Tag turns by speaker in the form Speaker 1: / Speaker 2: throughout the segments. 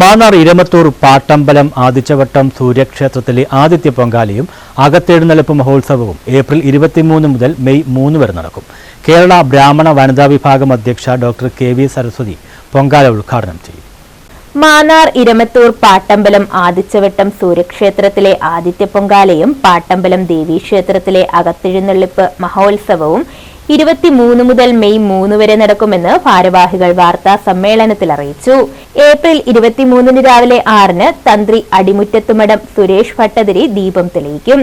Speaker 1: Mannar Iramathur Pattambalam ആദിച്ചവട്ടം സൂര്യക്ഷേത്രത്തിലെ Aditya പൊങ്കാലയും അകത്തെഴുന്നള്ളിപ്പ് മഹോത്സവവും April 23 മുതൽ May 3 വരെ നടക്കും. കേരള ബ്രാഹ്മണ വനിതാ വിഭാഗം അധ്യക്ഷ ഡോക്ടർ കെ.വി. സരസ്വതി പൊങ്കാല ഉദ്ഘാടനം ചെയ്യും.
Speaker 2: മാന്നാർ ഇരമത്തൂർ പാട്ടമ്പലം ആദിച്ചവട്ടം സൂര്യക്ഷേത്രത്തിലെ ആദിത്യ പൊങ്കാലയും പാട്ടമ്പലം ദേവീക്ഷേത്രത്തിലെ അകത്തെഴുന്നള്ളിപ്പ് മഹോത്സവവും 23 മുതൽ മെയ് 3 വരെ നടക്കുമെന്ന് ഭാരവാഹികൾ വാർത്താ സമ്മേളനത്തിൽ അറിയിച്ചു. ഏപ്രിൽ 23 രാവിലെ 6 തന്ത്രി അടിമുറ്റത്തുമഠം സുരേഷ് ഭട്ടതിരി ദീപം തെളിയിക്കും.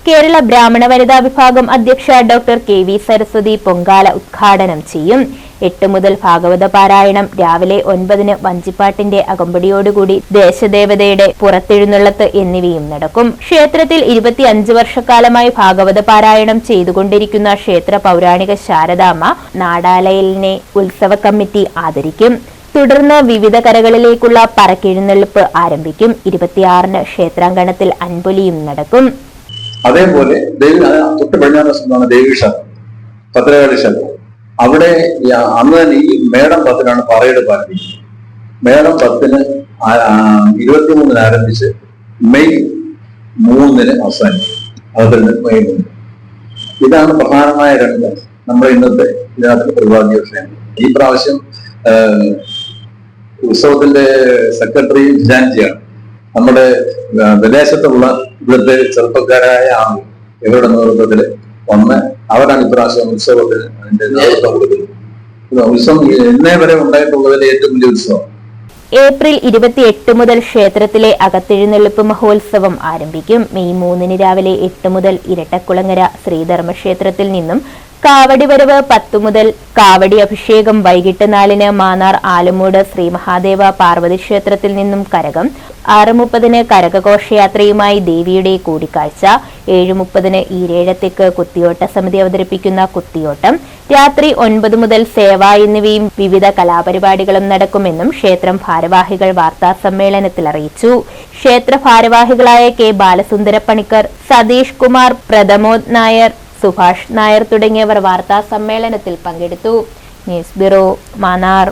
Speaker 2: കേരള ബ്രാഹ്മണ വനിതാ വിഭാഗം അധ്യക്ഷ ഡോക്ടർ കെ.വി. സരസ്വതി പൊങ്കാല ഉദ്ഘാടനം ചെയ്യും. 8 മുതൽ ഭാഗവത പാരായണം, രാവിലെ 9 വഞ്ചിപ്പാട്ടിന്റെ അകമ്പടിയോടുകൂടി ദേശദേവതയുടെ പുറത്തെഴുന്നള്ളത്ത് എന്നിവയും നടക്കും. ക്ഷേത്രത്തിൽ 25 വർഷക്കാലമായി ഭാഗവത പാരായണം ചെയ്തുകൊണ്ടിരിക്കുന്ന ക്ഷേത്ര പൗരാണിക ശാരദാമ്മ നാടാലയലിനെ ഉത്സവ കമ്മിറ്റി ആദരിക്കും. തുടർന്ന് വിവിധ കരകളിലേക്കുള്ള പറക്കെഴുന്നള്ളിപ്പ് ആരംഭിക്കും. 26 ക്ഷേത്രാങ്കണത്തിൽ അൻപൊലിയും നടക്കും.
Speaker 3: അതേപോലെ തൊട്ട് പടിഞ്ഞാറ് ദേവീക്ഷേത്രം, ഭദ്രകാളി ക്ഷേത്രം, അവിടെ അന്ന് തന്നെ ഈ മേടം 10 പറയുടെ പാർട്ടി. മേടം 10 23 ആരംഭിച്ച് മെയ് 3 അവസാനിക്കും. അതിൽ മെയ് 3. ഇതാണ് പ്രധാനമായ രണ്ട് നമ്മുടെ ഇന്നത്തെ ഇതിനകത്ത് പരിപാടി വിഷയങ്ങൾ. ഈ പ്രാവശ്യം ഉത്സവത്തിന്റെ സെക്രട്ടറി ജിജാൻജിയാണ്. നമ്മുടെ വിദേശത്തുള്ള ഇവിടുത്തെ ചെറുപ്പക്കാരായ ആളുകൾ ഇവരുടെ നേതൃത്വത്തിൽ വന്ന് അവരാണ് ഇപ്രാവശ്യം ഉത്സവത്തിന് അതിന്റെ നേതൃത്വം കൊടുക്കുന്നത്. ഉത്സവം ഇന്നേ വരെ ഉണ്ടായിട്ടുള്ളതിലെ ഏറ്റവും വലിയ ഉത്സവം.
Speaker 2: ഏപ്രിൽ 28 മുതൽ ക്ഷേത്രത്തിലെ അകത്തെഴുന്നള്ളിപ്പ് മഹോത്സവം ആരംഭിക്കും. മെയ് 3 രാവിലെ 8 മുതൽ ഇരട്ടക്കുളങ്ങര ശ്രീധർമ്മക്ഷേത്രത്തിൽ നിന്നും കാവടി വരവ് 10 മുതൽ, കാവടി അഭിഷേകം വൈകിട്ട് 4 മാന്നാർ ആലമൂട് ശ്രീ മഹാദേവ പാർവതി ക്ഷേത്രത്തിൽ നിന്നും കരകം, 6:30 കരകഘോഷയാത്രയുമായി ദേവിയുടെ കൂടിക്കാഴ്ച, 7:30 ഈരേഴത്തേക്ക് കുത്തിയോട്ട സമിതി അവതരിപ്പിക്കുന്ന കുത്തിയോട്ടം, രാത്രി 9 മുതൽ സേവ എന്നിവയും വിവിധ കലാപരിപാടികളും നടക്കുമെന്നും ക്ഷേത്രം ഭാരവാഹികൾ വാർത്താ സമ്മേളനത്തിൽ അറിയിച്ചു. ക്ഷേത്ര ഭാരവാഹികളായ കെ ബാലസുന്ദര പണിക്കർ, സതീഷ് കുമാർ, പ്രഥമോദ് നായർ, സുഭാഷ് നായർ തുടങ്ങിയവർ വാർത്താ സമ്മേളനത്തിൽ പങ്കെടുത്തു. News bureau, Mannar.